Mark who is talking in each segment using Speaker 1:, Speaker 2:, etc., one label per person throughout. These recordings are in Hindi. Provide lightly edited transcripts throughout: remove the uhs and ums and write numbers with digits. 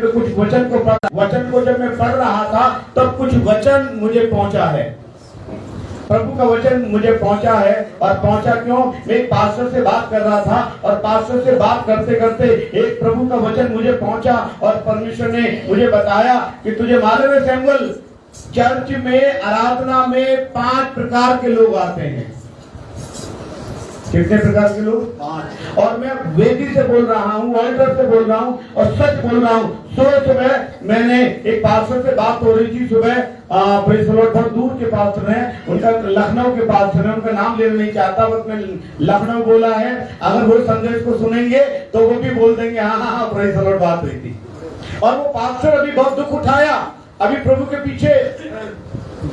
Speaker 1: पे कुछ वचन को जब मैं पढ़ रहा था तब कुछ वचन मुझे पहुंचा है, प्रभु का वचन मुझे पहुंचा है। और पहुंचा क्यों? मैं एक पास्टर से बात कर रहा था और पास्टर से बात करते करते एक प्रभु का वचन मुझे पहुंचा और परमेश्वर ने मुझे बताया कि तुझे मालूम है सैमुअल, चर्च में आराधना में 5 प्रकार के लोग आते हैं। कितने प्रकार के लोग? 5। और मैं वेदी से बोल रहा हूँ, ऑल्टर से बोल रहा हूँ और सच बोल रहा हूँ। सुबह मैंने एक पास्टर से बात हो रही थी सुबह, प्रेज़ द लॉर्ड, बहुत दूर के पास्टर हैं, उनका लखनऊ के पास्टर है, उनका नाम लेना नहीं चाहता, बस मैं लखनऊ बोला है। अगर वो संदेश को सुनेंगे तो वो भी बोल देंगे हाँ, प्रेज़ द लॉर्ड बात हुई थी। और वो पास्टर अभी बहुत दुख उठाया, अभी प्रभु के पीछे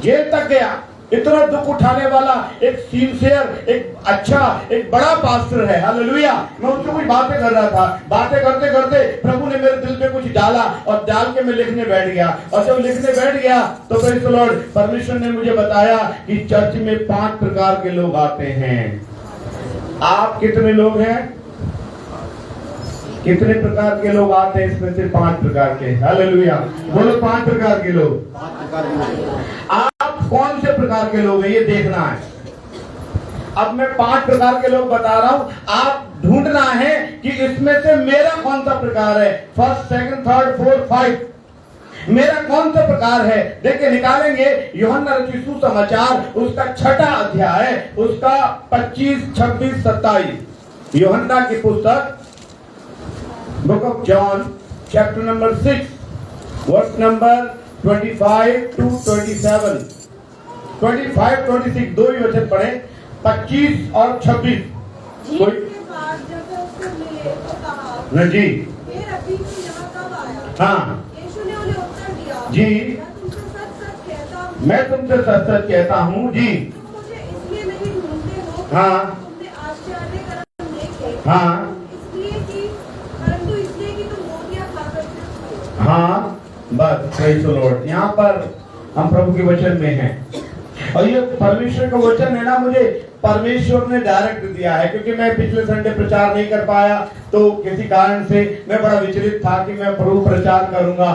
Speaker 1: जेल तक गया। इतना दुख उठाने वाला एक सिंसियर, एक अच्छा, एक बड़ा पास्टर है। हालेलुया। मैं उससे कुछ बातें कर रहा था, बातें करते करते प्रभु ने मेरे दिल पे कुछ डाला और डाल के मैं लिखने बैठ गया। और जब लिखने बैठ गया तो प्रेज़ द लॉर्ड, परमेश्वर ने मुझे बताया कि चर्च में 5 प्रकार के लोग आते हैं। आप कितने लोग हैं? कितने प्रकार के लोग आते हैं? इसमें से 5 प्रकार के। हालेलुया। बोलो 5 प्रकार के लोग। आप कौन से प्रकार के लोग हैं ये देखना है। अब मैं 5 प्रकार के लोग बता रहा हूं, आप ढूंढना है कि इसमें से मेरा कौन सा प्रकार है। 1st, 2nd, 3rd, 4th, 5 मेरा कौन सा प्रकार है। देखिए निकालेंगे यूहन्ना रचित सुसमाचार उसका 6वां अध्याय, उसका 25, 26, 27। यूहन्ना की पुस्तक book of John chapter number 6 verse number 25 to 27। 25, 26 दो ही वचन पढ़े, 25 और 26। कोई जी हाँ जी, मैं तुमसे सच सच कहता हूँ जी। हाँ हाँ हाँ, बस प्रेज़ द लॉर्ड। यहाँ पर हम प्रभु के वचन में हैं और ये परमेश्वर का वचन है ना, मुझे परमेश्वर ने डायरेक्ट दिया है। क्योंकि मैं पिछले संडे प्रचार नहीं कर पाया तो किसी कारण से मैं बड़ा विचलित था कि मैं प्रभु प्रचार करूंगा,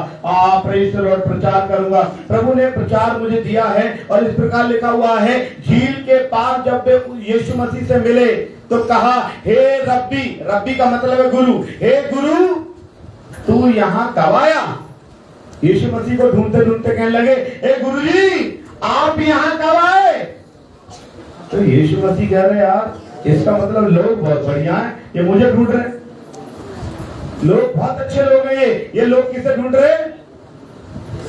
Speaker 1: प्रेज़ द लॉर्ड, प्रचार करूंगा। प्रभु ने प्रचार मुझे दिया है और इस प्रकार लिखा हुआ है, झील के पार जब वे यीशु मसीह से मिले तो कहा, हे रब्बी, रब्बी का मतलब है गुरु, हे गुरु तू यहाँ कब आया? यीशु मसीह को ढूंढते ढूंढते कहने लगे, हे गुरुजी आप यहाँ कब आए? तो यीशु मसीह कह रहे यार इसका मतलब लोग बहुत बढ़िया हैं, ये मुझे ढूंढ रहे, लोग बहुत अच्छे लोग हैं। ये लोग किसे ढूंढ रहे?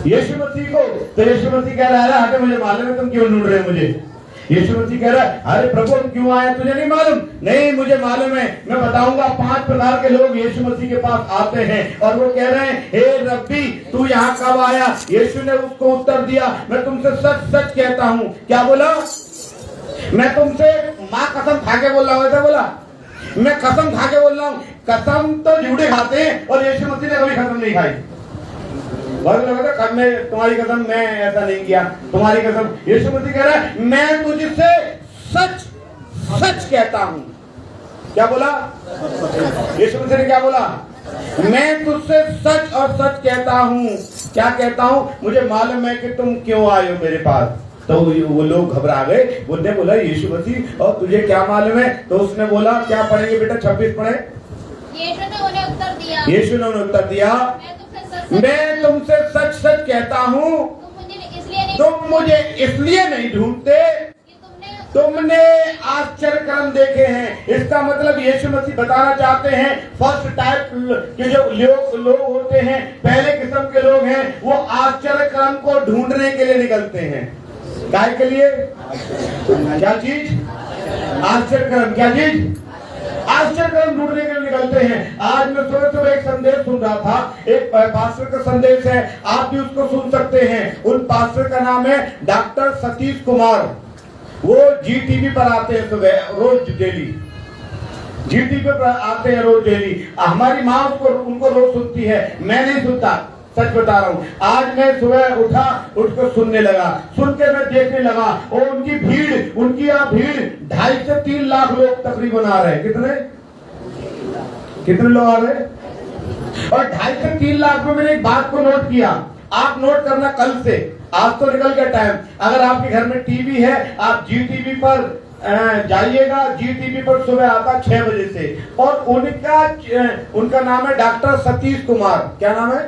Speaker 1: यीशु मसीह को। तो यीशु मसीह कह रहा है, हटे मुझे मालूम है तुम क्यों ढूंढ रहे हो मुझे। यीशु मसीह कह रहा है, अरे प्रभु हम क्यों आए तुझे नहीं मालूम? नहीं मुझे मालूम है, मैं बताऊंगा। 5 प्रकार के लोग यीशु मसीह के पास आते हैं और वो कह रहे हैं, हे रब्बी तू यहाँ कब आया? यीशु ने उसको उत्तर दिया, मैं तुमसे सच सच कहता हूँ। क्या बोला? मैं तुमसे माँ कसम खा के बोल रहा हूँ। ऐसा बोला, मैं कसम खा के बोल रहा हूँ। कसम तो झूठे खाते हैं और यीशु मसीह ने कभी कसम नहीं खाई। बहुत लोग कहते हैं मैं तुम्हारी कसम, मैं ऐसा नहीं किया, तुम्हारी कसम। यीशु मसीह कह रहा है, मैं तुझसे सच सच कहता हूं। क्या बोला? यीशु मसीह ने क्या बोला? मैं तुझसे सच और सच कहता हूं। क्या कहता हूं? मुझे मालूम है कि तुम क्यों आए हो मेरे पास। तो वो लोग घबरा गए, उसने बोला यीशु मसीह और तुझे क्या मालूम है? तो उसने बोला, क्या पढ़ेंगे बेटा? 26 पढ़े।
Speaker 2: यीशु ने उन्हें उत्तर दिया,
Speaker 1: यीशु ने उन्हें उत्तर दिया, मैं तुमसे सच सच कहता हूँ, तुम मुझे इसलिए नहीं ढूंढते, तुमने आश्चर्य कर्म देखे हैं। इसका मतलब यीशु मसीह बताना चाहते हैं, फर्स्ट टाइप के जो लोग होते हैं, पहले किस्म के लोग हैं, वो आश्चर्य कर्म को ढूंढने के लिए निकलते हैं। काय के लिए? क्या चीज? आश्चर्य कर्म। क्या चीज? आश्चर्य कर्म ढूंढने के लिए निकलते हैं। आज मैं सुबह सुबह एक संदेश सुन रहा था, एक पास्टर का संदेश है, आप भी उसको सुन सकते हैं। उन पास्टर का नाम है डॉक्टर सतीश कुमार। वो जी टीवी पर आते हैं सुबह, रोज डेली जी टीवी पर आते हैं रोज डेली। हमारी माँ उनको रोज सुनती है, मैं नहीं सुनता, सच बता रहा हूँ। आज मैं सुबह उठा, उठकर सुनने लगा, सुन के मैं देखने लगा और उनकी यहाँ भीड़ 2.5 से 3 लाख लोग तकरीबन आ रहे हैं। कितने लोग आ रहे हैं? और 2.5 से 3 लाख में मैंने एक बात को नोट किया, आप नोट करना कल से, आज तो निकल गया टाइम। अगर आपके घर में टीवी है, आप जी टीवी पर जाइएगा। जी टीवी पर सुबह आता 6 बजे से, और उनका नाम है डॉक्टर सतीश कुमार। क्या नाम है?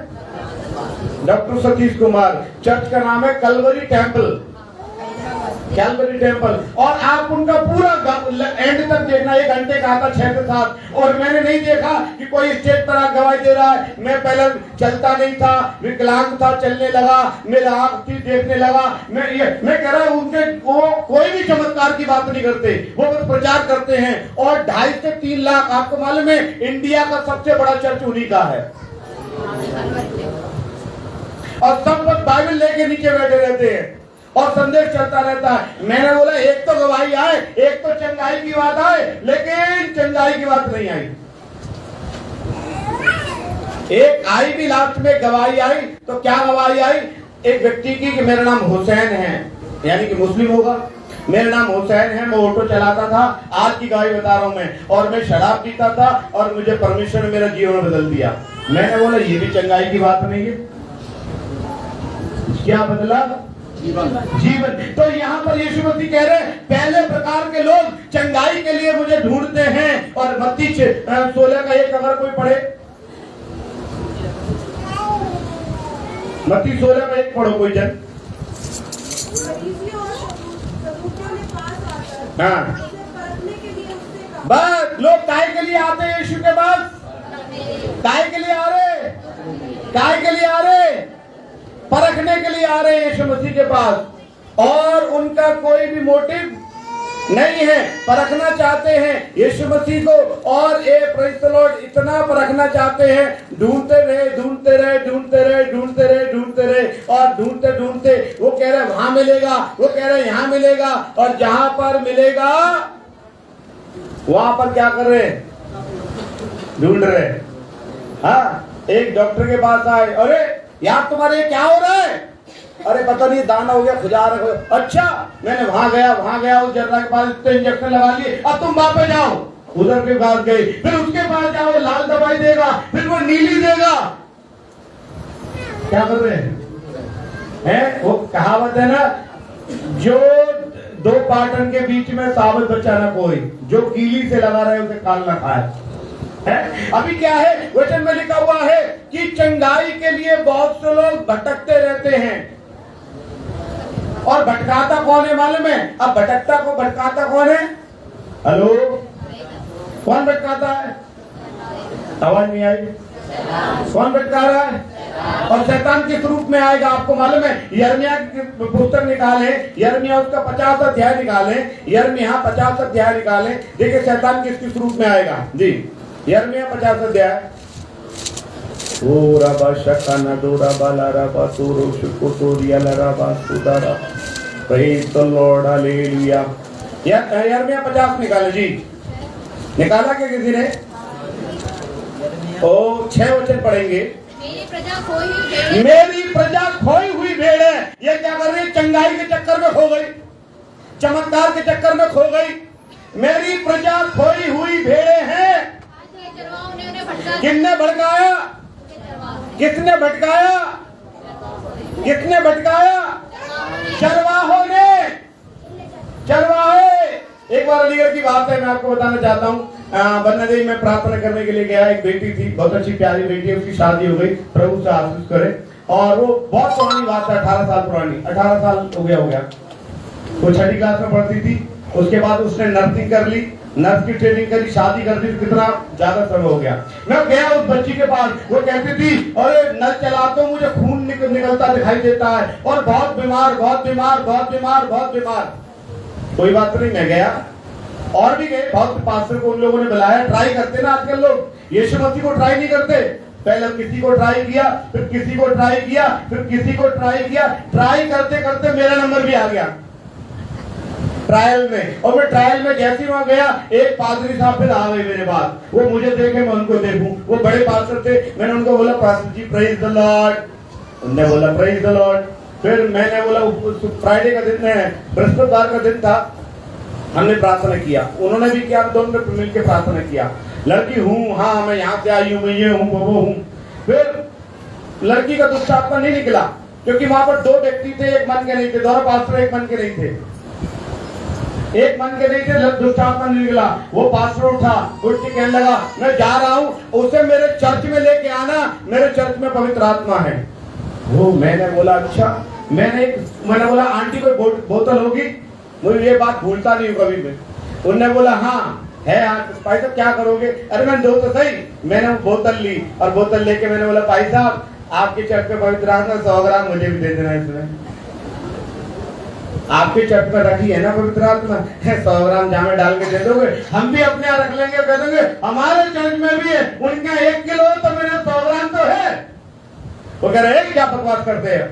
Speaker 1: डॉक्टर सतीश कुमार। चर्च का नाम है कैलवरी टेम्पल, कैलवरी टेम्पल। और आप उनका पूरा एंड तक देखना, 1 घंटे का आता 6 से 7। और मैंने नहीं देखा कि कोई स्टेज पर गवाही दे रहा है। मैं पहले चलता नहीं था, विकलांग था, चलने लगा, मेरा आंख थी, देखने लगा। मैं कह रहा हूं उनके वो कोई भी चमत्कार की बात नहीं करते, वो बस प्रचार करते हैं। और 2.5 से 3 लाख, आपको मालूम है इंडिया का सबसे बड़ा चर्च उन्हीं का है। और सब लोग बाइबल लेके नीचे बैठे रहते हैं और संदेश चलता रहता है। मैंने बोला एक तो गवाही आए, एक तो चंगाई की बात आए, लेकिन चंगाई की बात नहीं आई। एक आई भी लास्ट में गवाही आई, तो क्या गवाही आई? एक व्यक्ति की कि मेरा नाम हुसैन है, यानी कि मुस्लिम होगा, मेरा नाम हुसैन है, मैं ऑटो चलाता था, आज की गवाही बता रहा हूं मैं, और मैं शराब पीता था और मुझे परमेश्वर ने मेरा जीवन बदल दिया। मैंने बोला ये भी चंगाई की बात नहीं है। क्या बदला? जीवन। तो यहाँ पर यीशु मसीह कह रहे हैं पहले प्रकार के लोग चंगाई के लिए मुझे ढूंढते हैं। और मत्ती 16 का 1 अगर कोई पढ़े, मत्ती 16 का 1 पढ़ो कोई जन। हाँ, बस लोग काय के लिए आते हैं यीशु के पास? काय के लिए आ रहे? काय के लिए आ रहे? परखने के लिए आ रहे हैं यीशु मसीह के पास। और उनका कोई भी मोटिव नहीं है, परखना चाहते हैं यीशु मसीह को। और प्रेज़ द लॉर्ड, इतना परखना चाहते हैं, ढूंढते रहे, ढूंढते रहे, ढूंढते रहे, ढूंढते रहे, ढूंढते रहे, और ढूंढते ढूंढते वो कह रहे वहां मिलेगा, वो कह रहे यहां मिलेगा, और जहां पर मिलेगा वहां पर क्या कर रहे? ढूंढ रहे। हाँ, एक डॉक्टर के पास आए, अरे यार तुम्हारे क्या हो रहा है? अरे पता नहीं दाना हो गया, खुजार हो गया। अच्छा, मैंने वहां गया उस जर्रा के पास, इतने इंजेक्शन लगा लिए, अब तुम वापस जाओ, उधर के पास गए, फिर उसके पास जाओ, लाल दवाई देगा, फिर वो नीली देगा। क्या कर रहे हैं? वो कहावत है ना, जो 2 पाटन के बीच में साबित बचा ना कोई, जो कीली से लगा रहे उसे काल ना खाए। है? अभी क्या है वचन में लिखा हुआ है कि चंगाई के लिए बहुत से लोग भटकते रहते हैं। और भटकाता कौन है मालूम है? अब भटकाता कौन है? हेलो, कौन भटकाता है? आवाज नहीं आई। कौन भटका रहा है? और शैतान किस रूप में आएगा आपको मालूम है? यिर्मयाह की पुस्तक निकालें, यिर्मयाह उसका 50 अध्याय निकालें, यिर्मयाह 50 अध्याय निकालें, देखिए शैतान किस रूप में आएगा। जी, यिर्मयाह 50 अध्याय। Praise the Lord, hallelujah. यिर्मयाह 50 निकाले जी। निकाला क्या किसी ने? 6 वचन पढ़ेंगे। मेरी प्रजा खोई हुई भेड़ है। ये क्या कर रही है? चंगाई के चक्कर में खो गई, चमत्कार के चक्कर में खो गई। मेरी प्रजा खोई हुई भेड़े हैं। किसने भटकाया? किसने भटकाया? किसने भटकाया? चरवाहों ने। चरवाहे। एक बार अलीगढ़ की बात है, मैं आपको बताना चाहता हूँ। बन्ना देवी में प्रार्थना करने के लिए गया, एक बेटी थी, बहुत अच्छी प्यारी बेटी है, उसकी शादी हो गई, प्रभु से आशीष करे। और वो बहुत पुरानी बात है, 18 साल पुरानी, 18 साल हो गया। वो 6ठी क्लास में पढ़ती थी। उसके बाद उसने नर्सिंग कर ली, नर्स की ट्रेनिंग करी, शादी कर दी। कितना ज्यादा समय हो गया। मैं गया उस बच्ची के पास, वो कहती थी अरे नल चलाते हो मुझे खून निकलता दिखाई देता है, और बहुत बीमार, बहुत बीमार, बहुत बीमार, बहुत बीमार। कोई बात नहीं, मैं गया, और भी गए, बहुत पास्टर को उन लोगों ने बुलाया। ट्राई करते ना आजकल लोग, यीशु मसीह को ट्राई नहीं करते। पहले किसी को ट्राई किया, फिर किसी को ट्राई किया, फिर किसी को ट्राई किया। ट्राई करते करते मेरा नंबर भी आ गया ट्रायल में। और मैं ट्रायल में जैसे ही वहां गया, एक पादरी साहब फिर आ गए मेरे पास। वो मुझे देखे, मैं उनको देखूं। वो बड़े पास्टर थे। मैंने उनको बोला pastor ji praise the lord. उन्होंने बोला प्रेज द लॉर्ड। फिर मैंने बोला फ्राइडे का दिन है, बृहस्पतिवार का दिन था, हमने प्रार्थना किया, उन्होंने भी किया, दोनों ने मिलकर प्रार्थना किया। लड़की हूँ, हाँ मैं यहाँ से आई हूँ, मैं ये हूँ, वो हूँ। फिर लड़की का दुष्ट आत्मा नहीं निकला, क्योंकि वहां पर 2 व्यक्ति थे, एक मन के नहीं थे, दोनों पास्टर एक मन के नहीं थे, एक मन के नहीं थे, दुष्ट आत्मा नहीं निकला। वो पास्टर उठा, उठ के कहने लगा मैं जा रहा हूं, उसे मेरे चर्च में लेके आना, मेरे चर्च में पवित्र आत्मा है। वो मैंने बोला अच्छा, मैंने बोला आंटी कोई बोतल होगी, मुझे ये बात भूलता नहीं हूँ कभी भी। उन्होंने बोला हाँ है, भाई साहब क्या करोगे? अरे मैंने दो तो सही, मैंने वो बोतल ली और बोतल लेके मैंने बोला भाई साहब आपके चर्च में पवित्र आत्मा 100 ग्राम मुझे भी दे देना, इसमें आपके चर्च में रखी है ना पवित्र आत्मा, 100 ग्राम जामे डाल के दे दोगे, हम भी अपने यहाँ रख लेंगे, कह देंगे हमारे चर्च में भी है, उनके 1 किलो तो मेरे 100 ग्राम तो है। वो कह रहे क्या बकवास करते हैं।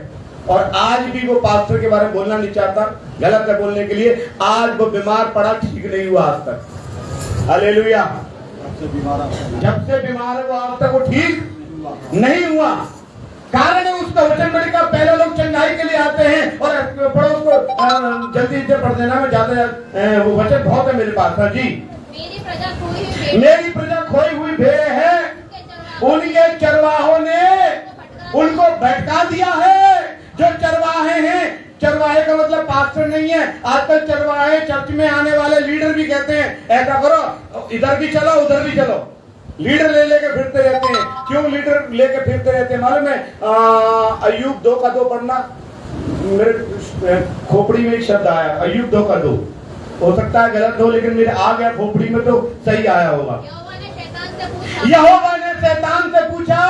Speaker 1: और आज भी वो पास्टर के बारे में बोलना नहीं चाहता, गलत है बोलने के लिए। आज वो बीमार पड़ा, ठीक नहीं हुआ आज तक। हालेलुया। जब से बीमार है वो आज तक वो ठीक नहीं हुआ। कारण है उसका वचन पढ़ने का। पहले लोग चंगाई के लिए आते हैं और पढ़ो उसको जल्दी से पढ़ देना, में ज्यादा वो वचन बहुत है मेरे पास। हाँ जी। मेरी प्रजा खोई हुई भेड़ है, उनके चरवाहों ने उनको भटका दिया है। जो चरवाहे हैं, चरवाहे का मतलब पास्टर नहीं है, आजकल चरवाहे चर्च में आने वाले लीडर भी कहते हैं ऐसा करो, इधर भी चलो उधर भी चलो, लीडर ले लेके फिरते रहते हैं। क्यों लीडर लेके फिरते रहते हैं मालूम है? अय्यूब 2:2 पढ़ना, मेरे खोपड़ी में एक शब्द आया, अय्यूब 2:2, हो सकता है गलत हो लेकिन मेरे आ गया खोपड़ी में तो सही आया होगा। यहोवा ने शैतान से पूछा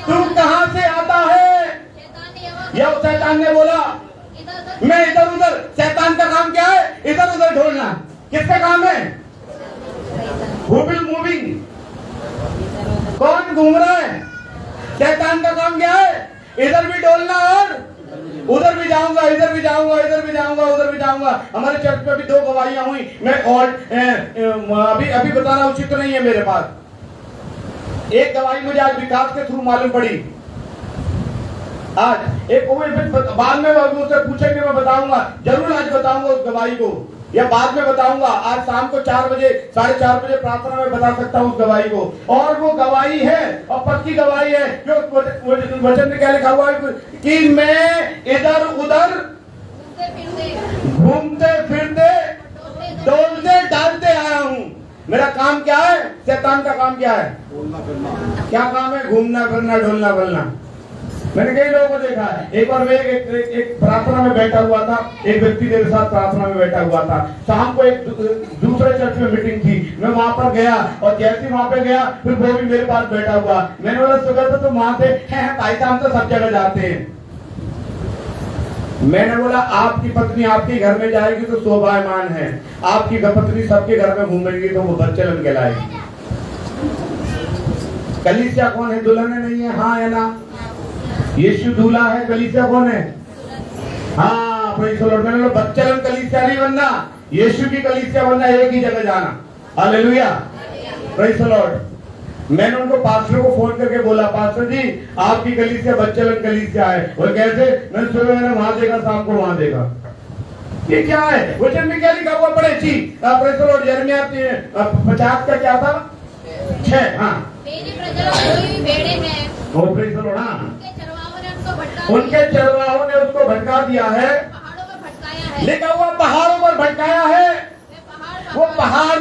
Speaker 1: तू कहां से आता है? या शैतान ने बोला मैं इधर उधर। शैतान का काम क्या है? इधर उधर ढोलना। किसका काम है? हु विल मूविंग, कौन घूम रहा है? शैतान का काम क्या है? इधर भी डोलना और उधर भी जाऊंगा, इधर भी जाऊंगा, इधर भी जाऊंगा, उधर भी जाऊंगा। हमारे चर्च में भी 2 गवाहियां हुई। मैं और अभी बताना उचित नहीं है मेरे पास। एक गवाही मुझे आज विकास के थ्रू मालूम पड़ी। आज एक बाद में मुझसे पूछेंगे, मैं बताऊंगा, जरूर आज बताऊंगा उस गवाही को, या बाद में बताऊंगा। आज शाम को 4 बजे 4:30 बजे प्रार्थना में बता सकता हूँ उस गवाही को। और वो गवाही है और पक्की गवाही है, जो वचन में क्या लिखा हुआ है कि मैं इधर उधर घूमते फिरते डोलते डालते आया हूँ। मेरा काम क्या है? शैतान का काम क्या है? क्या काम है? घूमना फिरना डोलना बोलना। मैंने कई लोगों को देखा है। एक बार मैं एक प्रार्थना में बैठा हुआ था, एक व्यक्ति मेरे साथ प्रार्थना में बैठा हुआ था। शाम को एक दूसरे चर्च में मीटिंग थी, मैं वहां पर गया और जैसे वहां पे गया फिर वो भी मेरे पास बैठा हुआ। मैंने बोला सुबह तो तुम वहां थे? भाई साहब तो सब जगह जाते हैं। मैंने बोला आपकी पत्नी आपके घर में जाएगी तो शोभायमान है, आपकी पत्नी सबके घर में घूमेगी तो वो बच्चलन कहलाएगी। कलीसिया कौन है? दुल्हन नहीं है, हाँ है ना? यीशु दूल्हा है, कलीसिया कौन है? हाँ, प्रेज़ द लॉर्ड। मैंने बोला बच्चलन कलीसिया नहीं बनना, यीशु की कलीसिया बनना, एक ही जगह जाना। Hallelujah, praise the Lord. मैंने उनको पास्टर को फोन करके बोला पास्टर जी आपकी कलीसिया बच्चलन कलीसिया है। वो कैसे? मैंने सुबह मैंने वहां देखा, शाम को वहां देखा। ये क्या है? वचन में क्या लिखा हुआ? पढ़े जी, प्रेज़ द लॉर्ड। यिर्मयाह 50 का क्या था? 6। हाँ,
Speaker 2: मेरी प्रजा कोई भेड़े हैं,
Speaker 1: वो प्रेज़ द लॉर्ड। हाँ,
Speaker 2: उनके चरवाहों ने उसको भटका
Speaker 1: उनके चरवाहों ने उसको भटका
Speaker 2: दिया
Speaker 1: दिया है,
Speaker 2: पहाड़ों में भटकाया है।
Speaker 1: लिखा हुआ पहाड़ों पर भटकाया है। वो पहाड़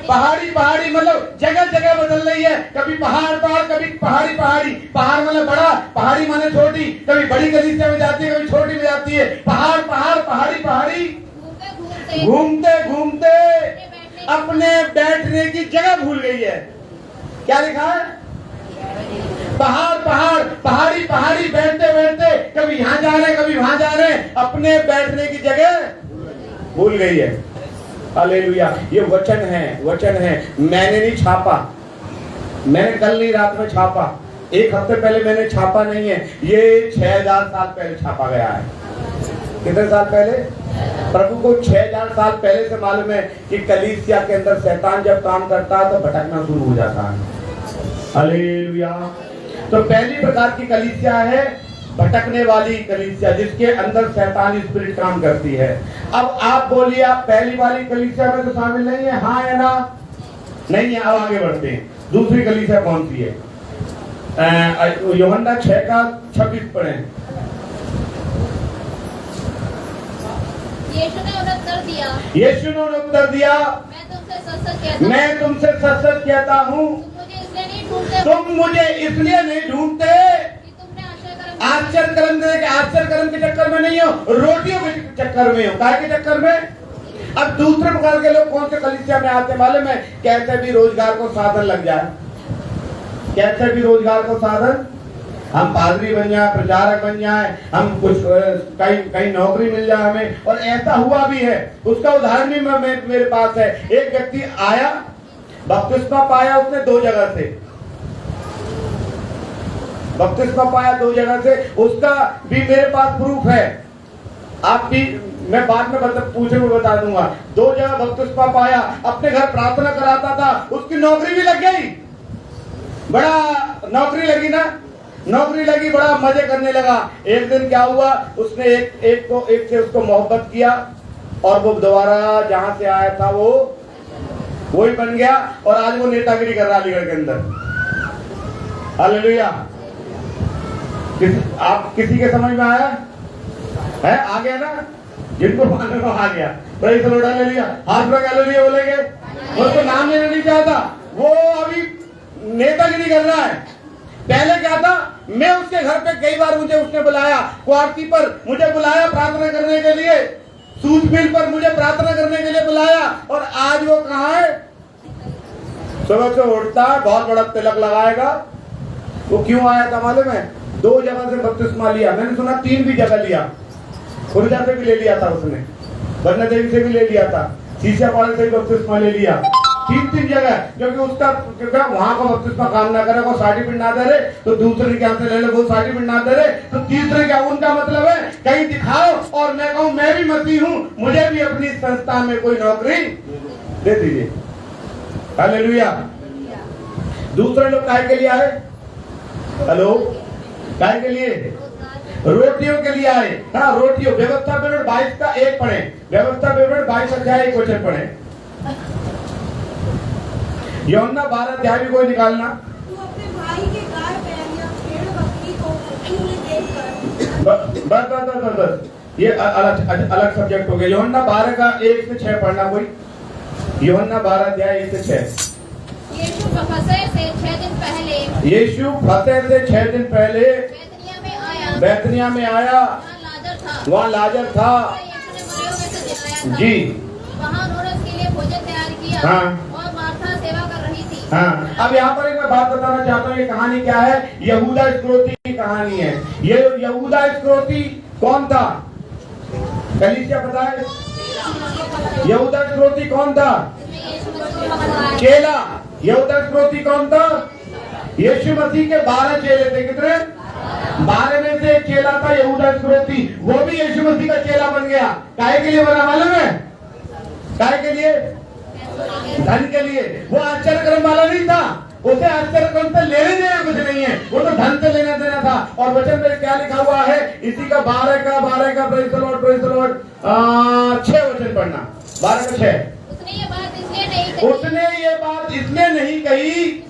Speaker 1: पहाड़ी पहाड़ी मतलब जगह जगह बदल रही है। कभी पहाड़ पहाड़, कभी पहाड़ी पहाड़ी। पहाड़ मतलब बड़ा, पहाड़ी माने छोटी। कभी बड़ी कलीसिया में जाती है, कभी छोटी में जाती है। पहाड़ पहाड़, पहाड़ी पहाड़ी। घूमते घूमते अपने बैठने की जगह भूल गई है। क्या लिखा है? पहाड़ पहाड़, पहाड़ी पहाड़ी, बैठते बैठते कभी यहाँ जा रहे कभी वहां जा रहे, अपने बैठने की जगह भूल गई है। हालेलुया। ये वचन है, वचन है। मैंने नहीं छापा, मैंने कल नहीं रात में छापा, 1 हफ्ते पहले मैंने छापा नहीं है। ये 6000 साल पहले छापा गया है। कितने साल पहले? प्रभु को 6000 साल पहले से मालूम है कि कलीसिया के अंदर शैतान जब काम करता है तो भटकना शुरू हो जाता है। हालेलुया। तो पहली प्रकार की कलीसिया है भटकने वाली कलीसिया, जिसके अंदर शैतानी स्पिरिट काम करती है। अब आप बोलिए आप पहली वाली कलीसिया में तो शामिल नहीं है, हाँ या ना? नहीं है। अब आगे बढ़ते हैं। दूसरी कलीसिया कौन सी है? यूहन्ना 6:26 पढ़े।
Speaker 3: यीशु ने उन्हें उत्तर दिया,
Speaker 1: यीशु ने उन्हें उत्तर दिया, मैं तुमसे सच-सच कहता हूँ, तुम मुझे इसलिए नहीं ढूंढते
Speaker 3: कि तुमने
Speaker 1: आश्चर्य कर्म के चक्कर में नहीं हो, रोटियों के चक्कर में हो। काय के चक्कर में? अब दूसरे प्रकार के लोग कौन से कलीसिया में आते मालूम है? कैसे भी रोजगार को साधन लग जाए, कैसे भी रोजगार को साधन, हम पादरी बन जाए, प्रचारक बन जाए, हम कुछ कहीं नौकरी मिल जाए हमें। और ऐसा हुआ भी है, उसका उदाहरण भी मेरे पास है। एक व्यक्ति आया, बपतिस्मा पाया उसने 2 जगह से, बपतिस्मा पाया 2 जगह से, उसका भी मेरे पास प्रूफ है। आप भी, मैं बाद में पूछे में बता दूंगा। 2 जगह बपतिस्मा पाया, अपने घर प्रार्थना कराता था, उसकी नौकरी भी लग गई, बड़ा नौकरी लगी ना, नौकरी लगी, बड़ा मजे करने लगा। एक दिन क्या हुआ, उसने एक से उसको मोहब्बत किया और वो दोबारा जहां से आया था वो वही बन गया और आज वो नेतागिरी कर रहा अलीगढ़ के अंदर। हालेलुया। आप किसी के समझ में आया है? आ गया ना? जिनको मानने को आ गया, प्रेज़ द लॉर्ड, हालेलुया। हाथ में हालेलुया बोलेंगे। उसको नाम लेना नहीं चाहता, वो अभी नेतागिरी कर रहा है। पहले क्या था, मैं उसके घर पे कई बार मुझे उसने बुलाया, क्वार्टी पर मुझे बुलाया प्रार्थना करने के लिए, सूत मिल पर मुझे प्रार्थना करने के लिए बुलाया, और आज वो कहाँ है? सुबह से उठता है, बहुत बड़ा तिलक लगाएगा। वो क्यों आया था मालूम है? 2 जगह से बपतिस्मा लिया, मैंने सुना 3 भी जगह लिया। खुर्जा से भी ले लिया था उसने, बन्ना देवी से भी ले लिया था, शीशापाड़े से भी बपतिस्मा ले लिया, 3 जगह। क्योंकि उसका वहां का बपतिस्मा काम ना करे, वो सर्टिफिकेट ना दे रहे, तो दूसरे क्या से ले ले, वो सर्टिफिकेट ना दे रहे, तो तीसरे क्या? उनका मतलब है कहीं दिखाओ और मैं कहूं मैं भी मसीह हूं, मुझे भी अपनी संस्था में कोई नौकरी दे दीजिए। हालेलुया। दूसरे लोग काय के लिए आए? हेलो, काय के लिए? रोटियों के लिए आए। हाँ, रोटियों। व्यवस्था विवरण 22 का 1 पढ़े, व्यवस्था विवरण 22 अध्याय 1 वचन पढ़े। यूहन्ना 12 अध्याय भी कोई निकालना।
Speaker 3: तू अपने भाई के गाय बैल या भेड़ बकरी को भूखी हुई देखकर,
Speaker 1: बस ये अलग सब्जेक्ट हो गया। यूहन्ना 12 का 1 से 6 पढ़ना कोई। यूहन्ना 12 अध्याय 1 से 6।
Speaker 3: यीशु फसह से 6 दिन पहले,
Speaker 1: यीशु फसह से 6 दिन पहले बैतनिया में आया, वहाँ लाजर था।
Speaker 3: यीशु ने मरियों में से जगाया था।
Speaker 1: जी,
Speaker 3: वहाँ उन्होंने उसके लिए भोजन तैयार किया।
Speaker 1: हाँ।
Speaker 3: और मार्था सेवा कर रही थी।
Speaker 1: हाँ, अब यहाँ पर एक मैं बात बताना चाहता हूँ। ये कहानी क्या है? यहूदा इस्करियोती की कहानी है। ये यहूदा इस्करियोती कौन था? कलीसिया पता है? यहूदा इस्करियोती कौन था? चेला। यहूदा इस्करियोती कौन था? यीशु मसीह के 12 चेले थे। कितने? 12 में से एक चेला था यहूदा इस्करियोती। वो भी यीशु मसीह का चेला बन गया। काहे के लिए बना मालूम है? काहे के लिए? धन के लिए। वो आश्चर्य कर्म वाला नहीं था, उसे आश्चर्य कर्म से लेने देना कुछ नहीं है, वो तो धन से लेना देना था। और वचन में क्या लिखा हुआ है? इसी का 12 का प्रेज़ द लॉर्ड 6 वचन पढ़ना। 12 का 6। उसने ये बात इसलिए नहीं कही,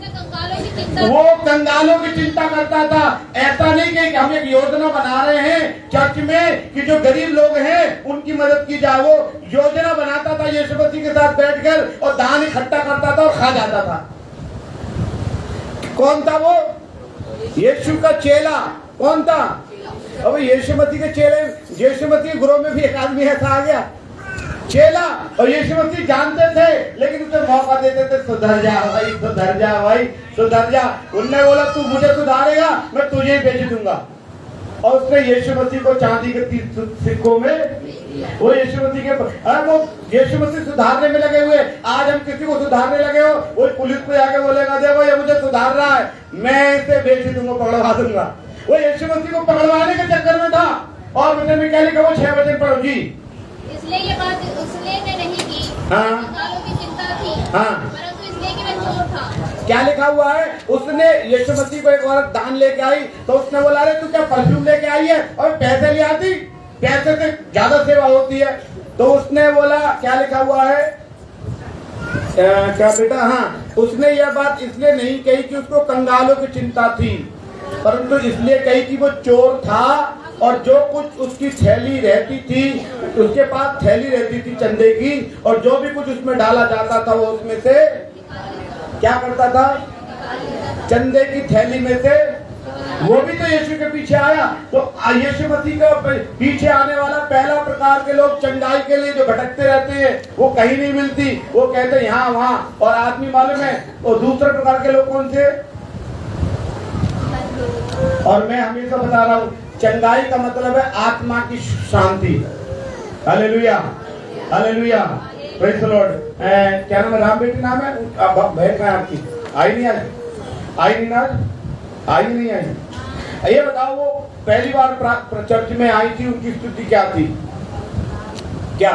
Speaker 1: वो कंगालों की चिंता करता था। ऐसा नहीं कि हम एक योजना बना रहे हैं चर्च में कि जो गरीब लोग हैं उनकी मदद की जाए। वो योजना बनाता था यीशु मसीह के साथ बैठकर और दान इकट्ठा करता था और खा जाता था। कौन था वो? यीशु का चेला। कौन था? अब यीशु मसीह के चेले, यीशु मसीह गुरु में भी एक आदमी ऐसा आ गया चेला, और यीशु मसीह जानते थे लेकिन उसे मौका देते थे, सुधर जा भाई, सुधर जा भाई, सुधर जा। उनने बोला तू मुझे सुधारेगा, मैं तुझे बेच दूंगा। और उसने यीशु मसीह को चांदी के 30 सिक्कों में, वो यीशु मसीह के, वो यीशु मसीह सुधारने में लगे हुए। आज हम किसी को सुधारने लगे हो, वो पुलिस पे जाके बोलेगा देखो ये मुझे सुधार रहा है, मैं इसे बेच दूंगा, पकड़वा दूंगा। वो यीशु मसीह को पकड़वाने के चक्कर में था। और वचन में क्या लिखा? वो 6 वचन पढ़ो जी।
Speaker 3: इसलिए ये बात उसने नहीं की,
Speaker 1: हाँ,
Speaker 3: कंगालों की चिंता थी,
Speaker 1: हाँ,
Speaker 3: परंतु इसलिए कि मैं चोर था।
Speaker 1: क्या लिखा हुआ है? उसने यीशु मसीह को एक औरत दान लेके आई तो उसने बोला अरे तू क्या परफ्यूम लेके आई है और पैसे ले आती, पैसे से ज्यादा सेवा होती है। तो उसने बोला, क्या लिखा हुआ है? क्या बेटा? हाँ, उसने यह बात इसलिए नहीं कही कि उसको कंगालों की चिंता थी। परंतु इसलिए कही कि वो चोर था और जो कुछ उसकी थैली रहती थी, उसके पास थैली रहती थी चंदे की, और जो भी कुछ उसमें डाला जाता था वो उसमें से क्या करता था? चंदे की थैली में से। वो भी तो यीशु के पीछे आया। तो यीशु मसीह का पीछे आने वाला पहला प्रकार के लोग चंगाई के लिए जो भटकते रहते हैं, वो कहीं नहीं मिलती, वो कहते हैं यहाँ वहाँ। और आदमी मालूम है वो दूसरे प्रकार के लोग कौन से? और मैं हमेशा बता रहा हूँ, चंगाई का मतलब है आत्मा की शांति। Hallelujah, hallelujah, praise the Lord. क्या नाम है? राम बेटी नाम है? बहन कहाँ है आपकी? आई नहीं आज? आई नहीं आज? आई नहीं आई? ये बताओ, वो पहली बार चर्च में आई थी, उनकी स्थिति क्या थी? क्या?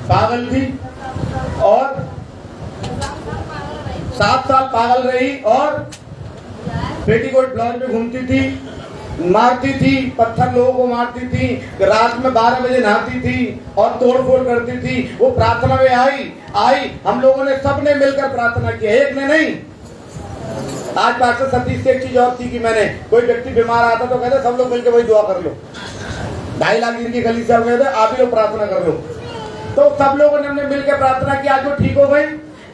Speaker 1: पागल थी, और 7 साल पागल रही, और पेटीकोट ब्लाउज में घूमती थी, मारती थी, पत्थर लोगों को मारती थी, रात में 12 बजे नहाती थी और तोड़फोड़ करती थी। वो प्रार्थना में आई, हम लोगों ने सबने मिलकर प्रार्थना की, एक ने नहीं। आज पास्टर सतीश से एक चीज और थी कि मैंने, कोई व्यक्ति बीमार आता तो कहते सब लोग मिलकर वही दुआ कर लो। 2.5 लाख दिन की गली से कहते आप ही लोग प्रार्थना कर लो। तो सब लोगों ने हमने मिलकर प्रार्थना की, आज वो ठीक हो गई।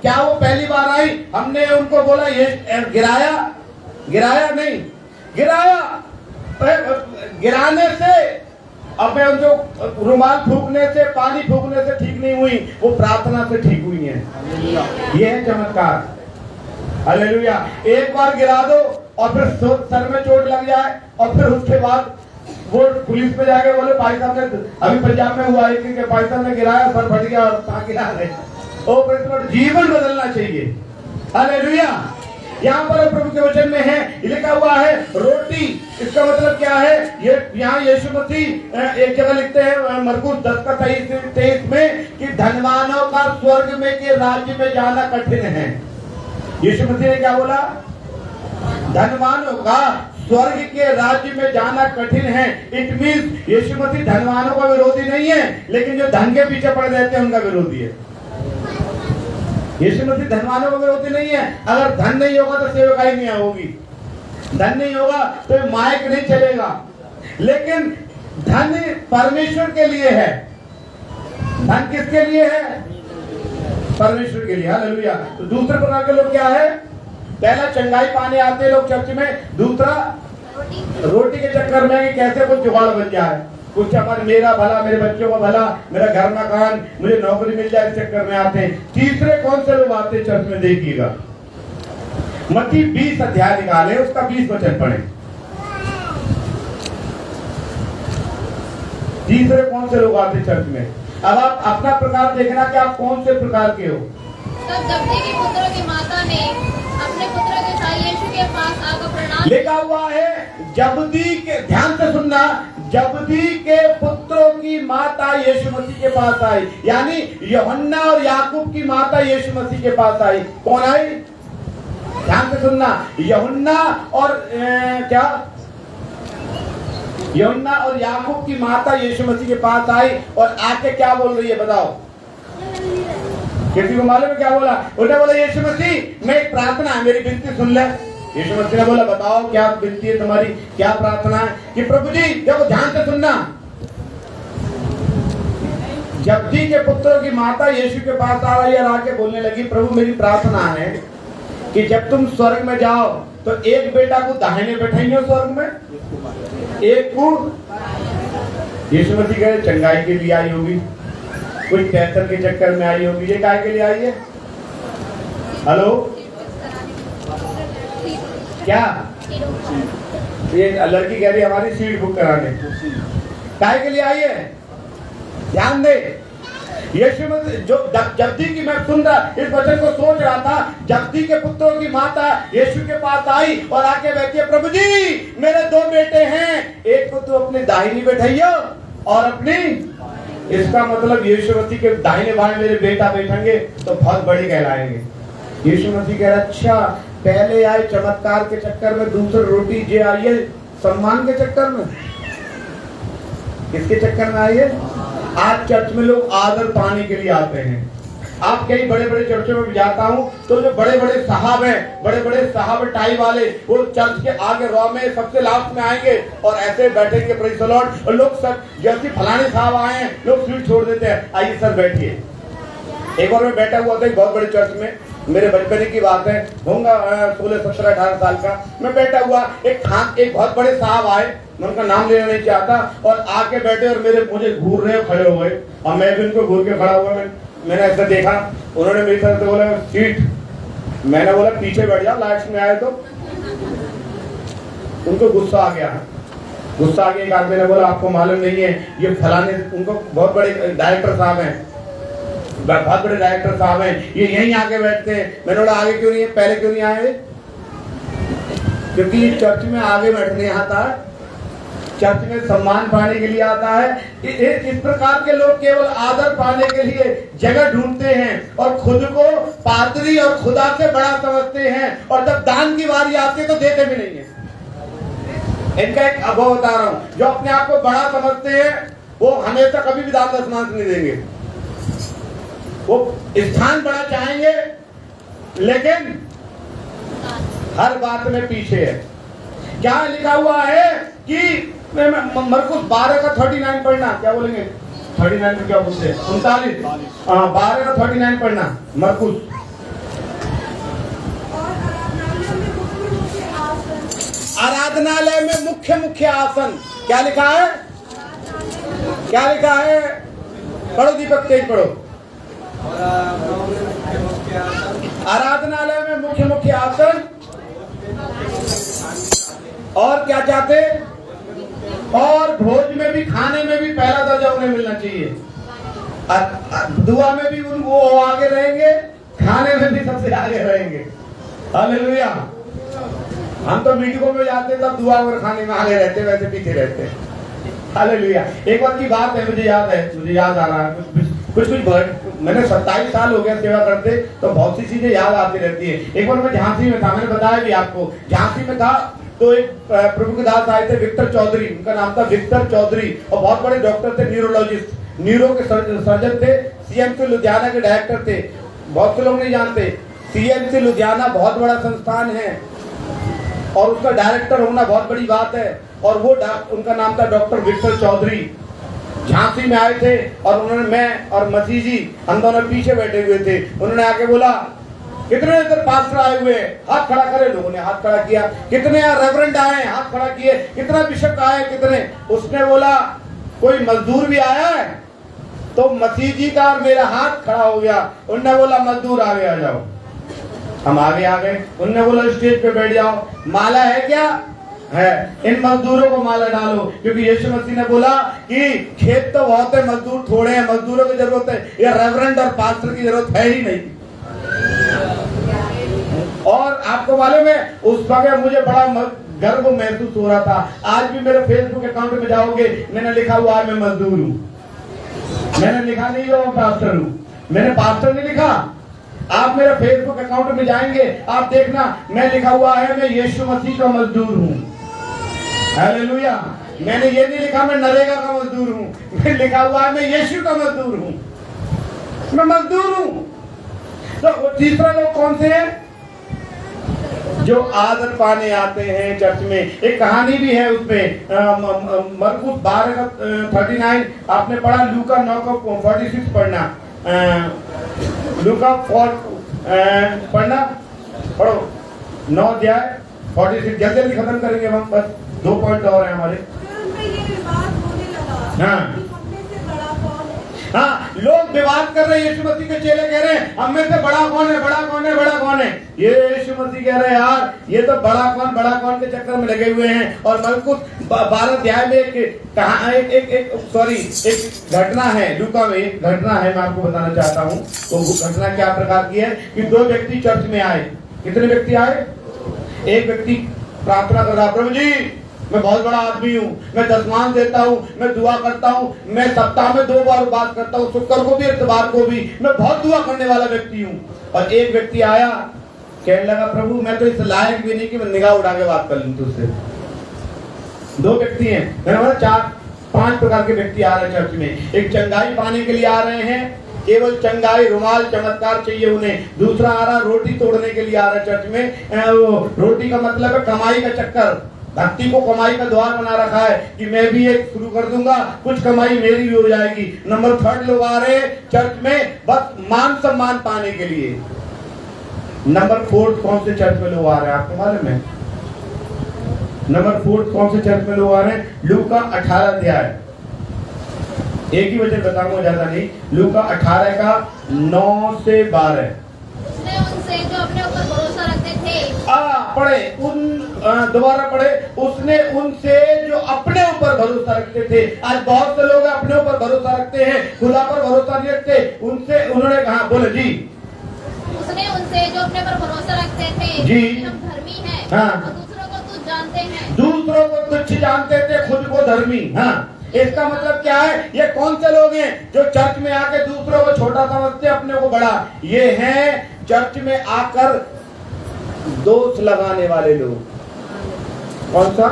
Speaker 1: क्या वो पहली बार आई? हमने उनको बोला ये गिराया नहीं, गिराने से, अब मैं उनको रुमाल फूकने से, पानी फूकने से ठीक नहीं हुई, वो प्रार्थना से ठीक हुई है। ये है चमत्कार। हालेलुया। एक बार गिरा दो और फिर सर में चोट लग जाए, और फिर उसके बाद वो पुलिस पे जाके बोले भाई साहब ने, अभी पंजाब में हुआ है कि भाई साहब ने गिराया, सर फट गया और कहाँ गिरा रहे। ओ प्रेज़ द लॉर्ड, जीवन बदलना चाहिए। हालेलुया। यहाँ पर प्रभु के वचन में है, लिखा हुआ है रोटी। इसका मतलब क्या है? ये यहाँ यीशु मसीह एक जगह लिखते हैं मरकुस 10:23 में कि धनवानों का स्वर्ग में के राज्य में जाना कठिन है। यीशु मसीह ने क्या बोला? धनवानों का स्वर्ग के राज्य में जाना कठिन है। इट मीन्स यीशु मसीह धनवानों का विरोधी नहीं है, लेकिन जो धन के पीछे पड़े रहते हैं उनका विरोधी है। यीशु मसीह धनवानों का विरोधी नहीं है। अगर धन नहीं होगा तो सेवकाई नहीं होगी, धन नहीं होगा तो माइक नहीं चलेगा। लेकिन धन परमेश्वर के लिए है। धन किसके लिए है? परमेश्वर के लिए। हालेलुया। तो दूसरे प्रकार के लोग क्या है? पहला चंगाई पाने आते हैं लोग चर्च में, दूसरा रोटी के चक्कर में कैसे कुछ जुगाड़ बन जाए, कुछ हमारे मेरा भला, मेरे बच्चों का भला, मेरा घर मकान, मुझे नौकरी मिल जाए, इस चक्कर में आते हैं। तीसरे कौन से लोग आते हैं चर्च में? देखिएगा, मत्ती 20 अध्याय निकाले, उसका 20 वचन पढ़े। तीसरे कौन से लोग आते चर्च में? अब आप अपना प्रकार देखना कि आप कौन से प्रकार के हो।
Speaker 3: तब जब्दी के पुत्रों की माता ने अपने पुत्र के साथ यीशु के पास आकर प्रणाम।
Speaker 1: लिखा हुआ है जब्दी के, ध्यान से सुनना, जब्दी के पुत्रों की माता यीशु मसीह के पास आई। यानी यूहन्ना और याकूब की माता यीशु मसीह के पास आई। कौन आई? ध्यान से सुनना, यूहन्ना और क्या? यूहन्ना और याकूब की माता यीशु मसीह के पास आई और आके क्या बोल रही है बताओ? किसी को मालूम है क्या बोला? उन्होंने बोला यीशु मसीह, मैं एक प्रार्थना है, मेरी विनती सुन ले। यीशु मसीह ने बोला बताओ क्या विनती है तुम्हारी, क्या प्रार्थना है? कि प्रभु जी देखो, ध्यान से सुनना, जब्दी के पुत्रों की माता यीशु के पास आ रही और आके बोलने लगी, प्रभु मेरी प्रार्थना है कि जब तुम स्वर्ग में जाओ तो एक बेटा को दाहिने बैठाइए स्वर्ग में, एक को। यीशु मसीह कह रहे चंगाई के लिए आई होगी, कोई पैसे के चक्कर में आई होगी। ये काय के लिए आई है? हेलो, क्या? ये लड़की कह रही हमारी सीट बुक कराने, काय के लिए आई है? ध्यान दे, यीशु मसीह जो जब्दी की, मैं सुन रहा इस वचन को सोच रहा था, जब्दी के पुत्रों की माता यीशु के पास आई और आके बैठी है, प्रभु जी मेरे 2 बेटे हैं, एक को तो अपने दाहिनी बैठाइयो और अपनी। इसका मतलब यीशु मसीह के दाहिने बाएं मेरे बेटा बैठेंगे तो बहुत बड़े कहलाएंगे। यीशु मसीह कह रहा अच्छा, पहले आए चमत्कार के चक्कर में, दूसरी रोटी जे आई है सम्मान के चक्कर में। किसके चक्कर में आई है? आज चर्च में लोग आदर पाने के लिए आते हैं, आप कई बड़े बड़े चर्चों में भी जाता हूँ, तो जो बड़े बड़े साहब हैं, बड़े बड़े साहब टाई वाले, वो चर्च के आगे रॉ में सबसे लास्ट में आएंगे और ऐसे बैठेंगे, प्रेज़ द लॉर्ड। और लोग सब जैसे फलाने साहब आए हैं, लोग सीट छोड़ देते हैं, आइए सर बैठिए। एक बार मैं बैठा हुआ था एक बहुत बड़े चर्च में, मेरे बचपन की बात है, होगा 16, 17, 18 साल का। मैं बैठा हुआ, एक बहुत बड़े साहब आए, मैं उनका नाम लेना नहीं चाहता, और आके बैठे और मुझे घूर रहे, खड़े हो गए, और मैं भी उनको घूर के खड़ा हुआ। मैंने ऐसा देखा, उन्होंने मेरी तरफ से बोला सीट, मैंने बोला पीछे बैठ जाओ, लाइट्स में आए तो। उनको गुस्सा आ गया, एक आदमी ने बोला आपको मालूम नहीं है ये फलाने, उनको बहुत बड़े डायरेक्टर साहब हैं, बहुत बड़े डायरेक्टर साहब हैं, ये यहीं आके बैठते हैं। मैंने बोला आगे क्यों नहीं है, पहले क्यों नहीं आए? क्योंकि चर्च में आगे बैठने आता है, चर्च में सम्मान पाने के लिए आता है। इस प्रकार के लोग केवल आदर पाने के लिए जगह ढूंढते हैं और खुद को पादरी और खुदा से बड़ा समझते हैं, और जब दान की बारी आती है तो देते भी नहीं है। इनका एक अनुभव बता रहा हूं, जो अपने आप को बड़ा समझते हैं वो हमेशा कभी भी दान दशमांश नहीं देंगे। वो स्थान बड़ा चाहेंगे लेकिन हर बात में पीछे है। क्या लिखा हुआ है कि मरकुस 12 का 39 पढ़ना, क्या बोलेंगे 39 में क्या बोलते हैं, 39, 12 का 39 पढ़ना मरकुस। आराधनालय में मुख्य मुख्य आसन, क्या लिखा है, क्या लिखा है? पढ़ो दीपक, तेज पढ़ो। आराधनालय में मुख्य मुख्य आसन, और क्या चाहते, और भोज में भी, खाने में भी पहला दर्जा उन्हें मिलना चाहिए। दुआ में भी वो आगे रहेंगे, खाने में भी सबसे आगे रहेंगे। हालेलुया। हम तो मीटिंगों में जाते हैं तब दुआ और खाने में आगे रहते, वैसे पीछे रहते हैं। हालेलुया। एक बार की बात है, मुझे याद आ रहा है कुछ मैंने 27 साल हो गया सेवा करते, तो बहुत सी चीजें याद आती रहती है। एक बार मैं झांसी में था, मैंने बताया भी आपको, झांसी में था, तो एक प्रभु के दास आए थे, विक्टर चौधरी, उनका नाम था विक्टर चौधरी, और बहुत बड़े डॉक्टर थे, न्यूरोलॉजिस्ट, न्यूरो के सर्जन थे, सीएमसी लुधियाना के डायरेक्टर थे। बहुत से लोग नहीं जानते, सीएमसी लुधियाना बहुत बड़ा संस्थान है और उसका डायरेक्टर होना बहुत बड़ी बात है। और वो उनका नाम था डॉक्टर विक्टर चौधरी। झांसी में आए थे और उन्होंने, मैं और मसीह जी, हम दोनों पीछे बैठे हुए थे, उन्होंने आके बोला कितने इधर पास्टर आए हुए, हाथ खड़ा करे, लोगों ने हाथ खड़ा किया। कितने रेवरेंड आए, हाथ खड़ा किए। कितना बिशप आए, कितने? उसने बोला कोई मजदूर भी आया है? तो मसीह जी का और मेरा हाथ खड़ा हो गया। उन्होंने बोला मजदूर आगे आ जाओ, हम आगे आ गए। उन्होंने बोला स्टेज पे बैठ जाओ, माला है क्या? है, इन मजदूरों को माला डालो, क्योंकि यीशु मसीह ने बोला कि खेत तो बहुत है, मजदूर थोड़े हैं, मजदूरों की जरूरत है, या रेवरेंड और पास्टर की जरूरत है ही नहीं। और आपको मालूम है, उस वक्त मुझे बड़ा गर्व महसूस हो रहा था। आज भी मेरे फेसबुक अकाउंट में जाओगे, मैंने लिखा हुआ है मैं मजदूर हूँ। मैंने लिखा नहीं हो पास्टर हूँ, मैंने पास्टर नहीं लिखा। आप मेरे फेसबुक अकाउंट में जाएंगे, आप देखना, मैं लिखा हुआ है मैं यीशु मसीह का मजदूर हूँ। हालेलुया। मैंने ये नहीं लिखा मैं नरेगा का मजदूर हूँ, मैं लिखा हुआ है मैं यीशु का मजदूर हूँ, मैं मजदूर हूँ। तो तीसरा लोग कौन से हैं? जो आदर पाने आते हैं चर्च में। एक कहानी भी है उसमें, मरकुस 12 का 39 आपने पढ़ा, लूका 9 का 46 पढ़ना, लूका 4 पढ़ना, पढ़ो 9 अध्याय 46। जल्दी जल्दी खत्म करेंगे हम, बस 2 पॉइंट और हैं हमारे। हाँ हाँ, लोग विवाद कर रहे हैं, यीशु मसीह के चेले कह रहे हैं हम में से बड़ा कौन है, बड़ा कौन है, बड़ा कौन है। ये यीशु मसीह कह रहे हैं यार ये तो बड़ा कौन के चक्कर में लगे हुए हैं। और मरकुस 12 अध्याय में एक घटना है, लूका में एक घटना है, मैं आपको बताना चाहता हूँ। तो वो घटना क्या प्रकार की है कि 2 व्यक्ति चर्च में आए। कितने व्यक्ति आए? एक व्यक्ति प्रार्थना कर रहा, प्रभु जी मैं बहुत बड़ा आदमी हूँ, मैं दशमांश देता हूँ, मैं दुआ करता हूँ, मैं सप्ताह में 2 बार बात करता हूँ, शुक्र को भी इतवार को भी, मैं बहुत दुआ करने वाला व्यक्ति हूँ। और एक व्यक्ति आया, कहने लगा प्रभु मैं तो इस लायक भी नहीं कि मैं निगाह उठा के बात कर लूँ तुझसे। 2 व्यक्ति हैं, मैंने बोला 4-5 प्रकार के व्यक्ति आ रहे हैं चर्च में। एक चंगाई पाने के लिए आ रहे हैं, केवल चंगाई, रुमाल, चमत्कार चाहिए उन्हें। दूसरा आ रहा रोटी तोड़ने के लिए आ रहा चर्च में। वो रोटी का मतलब है कमाई का चक्कर। भक्ति को कमाई का द्वार बना रखा है कि मैं भी एक शुरू कर दूंगा, कुछ कमाई मेरी भी हो जाएगी। नंबर 3 लोग आ रहे चर्च में बस मान सम्मान पाने के लिए। नंबर 4 कौन से चर्च में लोग आ रहे हैं आपको मालूम है? नंबर 4 कौन से चर्च में लोग आ रहे हैं? लूका 18 अध्याय, एक ही वचन बताऊंगा ज्यादा नहीं। लूका 18 का 9 से 12।
Speaker 3: उसने उनसे जो अपने ऊपर भरोसा रखते थे,
Speaker 1: पढ़े दोबारा पढ़े। उसने उनसे जो अपने ऊपर भरोसा रखते थे। आज बहुत से लोग अपने ऊपर भरोसा रखते हैं, खुदा पर भरोसा नहीं रखते। उनसे उन्होंने कहा, बोले जी।
Speaker 3: उसने उनसे जो अपने पर भरोसा रखते थे
Speaker 1: जी,
Speaker 3: कि हम धर्मी हैं,
Speaker 1: हाँ,
Speaker 3: और दूसरों को तुच्छ जानते हैं,
Speaker 1: दूसरों को तुच्छ जानते थे, खुद को धर्मी। हाँ, इसका मतलब क्या है? ये कौन से लोग हैं जो चर्च में आके दूसरों को छोटा समझते, अपने को बड़ा? ये हैं चर्च में आकर दोष लगाने वाले लोग। कौन सा?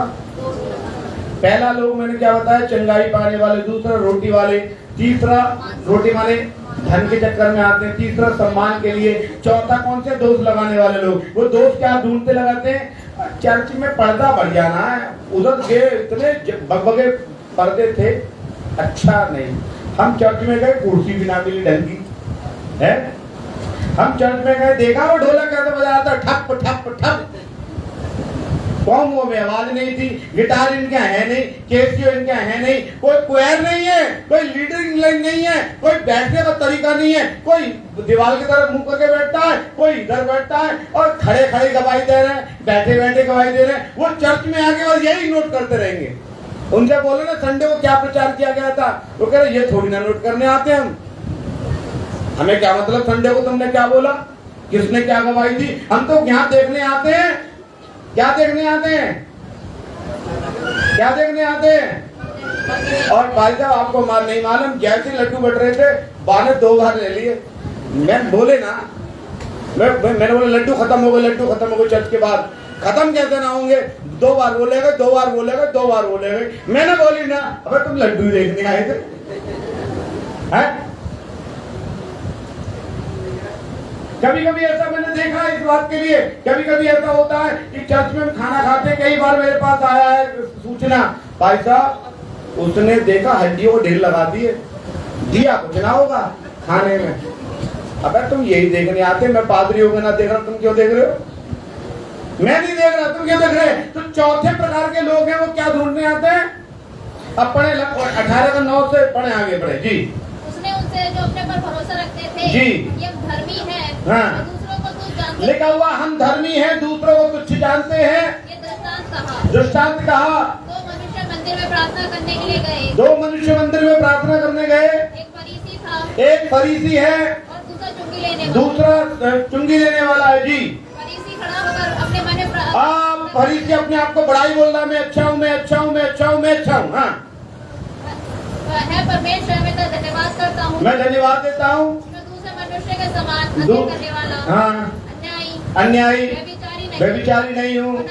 Speaker 1: पहला लोग मैंने क्या बताया? चंगाई पाने वाले। दूसरा रोटी वाले। तीसरा रोटी वाले धन के चक्कर में आते हैं। तीसरा सम्मान के लिए। चौथा कौन से? दोष लगाने वाले लोग। वो दोष क्या ढूंढते लगाते हैं? चर्च में पर्दा बढ़ जाना है, उधर के इतने बगबगे पर्दे थे, अच्छा नहीं। हम चर्च में गए, कुर्सी भी ना मिली ढंग की है। हम चर्च में गए, देखा वो ढोलक कैसे बजाया था, ठप ठप ठप। कॉम्बो में आवाज नहीं थी, गिटार इनके है नहीं, कैसियो इनके है नहीं, कोई क्वायर नहीं है, कोई लीडिंग लाइन नहीं है, कोई बैठने का तरीका नहीं है, कोई दीवार की तरफ मुंह करके बैठता है, कोई इधर बैठता है, और खड़े खड़े गवाही दे रहे हैं, बैठे बैठे गवाही दे रहे हैं। वो चर्च में आके बस यही नोट करते रहेंगे। उनसे बोले ना संडे को क्या प्रचार किया गया था, वो कह रहे ये थोड़ी ना नोट करने आते हम, हमें क्या मतलब संडे को तुमने क्या बोला, किसने क्या गवाही दी। हम तो यहाँ देखने आते हैं। क्या देखने आते हैं? क्या देखने आते हैं? और भाई साहब आपको नहीं मालूम, जैसे लड्डू बट रहे थे, बाने 2 बार ले लिए। मैं बोले ना, मैंने बोला लड्डू खत्म हो गए, लड्डू खत्म हो गए। चर्च के बाद खत्म कैसे ना होंगे? 2 बार बोलेगा, 2 बार बोलेगा, 2 बार बोलेगा। मैंने बोली ना, अबे तुम लड्डू देखने आए थे हैं? कभी कभी ऐसा मैंने देखा है इस बात के लिए। कभी कभी ऐसा होता है कि चर्च में खाना खाते, कई बार मेरे पास आया है सूचना, भाई साहब उसने देखा हड्डियों को ढेर लगा दिए, दिया कुछ ना होगा खाने में। अबे तुम यही देखने आते, मैं पादरी होकर ना देख रहा, तुम क्यों देख रहे हो? मैं नहीं देख रहा, तुम क्यों देख रहे? तो चौथे प्रकार के लोग हैं, वो क्या ढूंढने आते हैं? अब पढ़े 18 का 9 से पढ़े, आगे पढ़े जी।
Speaker 3: उसने उनसे जो अपने पर भरोसा रखते थे
Speaker 1: जी,
Speaker 3: ये धर्मी है,
Speaker 1: हाँ,
Speaker 3: दूसरों को तुच्छ जानते
Speaker 1: लिखा हुआ हम धर्मी हैं, दूसरों को तुच्छ जानते हैं।
Speaker 3: ये दृष्टांत कहा।
Speaker 1: दृष्टांत कहा।
Speaker 3: 2 मनुष्य मंदिर में प्रार्थना करने के लिए गए।
Speaker 1: 2 मनुष्य मंदिर में प्रार्थना करने गए।
Speaker 3: एक फरीसी था,
Speaker 1: एक फरीसी है,
Speaker 3: और दूसरा चुंगी लेने वाला।
Speaker 1: दूसरा चुंगी लेने वाला है जी।
Speaker 3: फरीसी खड़ा होकर अपने मन में
Speaker 1: फरीसी अपने आप को बड़ाई बोल रहा है, मैं अच्छा हूँ, मैं अच्छा हूँ, मैं अच्छा हूँ, मैं अच्छा हूँ। हाँ,
Speaker 3: है परमेश्वर, मैं तो धन्यवाद करता हूँ,
Speaker 1: मैं धन्यवाद देता हूँ।
Speaker 3: मैं दूसरे मनुष्य के समान अन्याय करने वाला,
Speaker 1: हाँ, अन्यायी व्यभिचारी नहीं हूँ,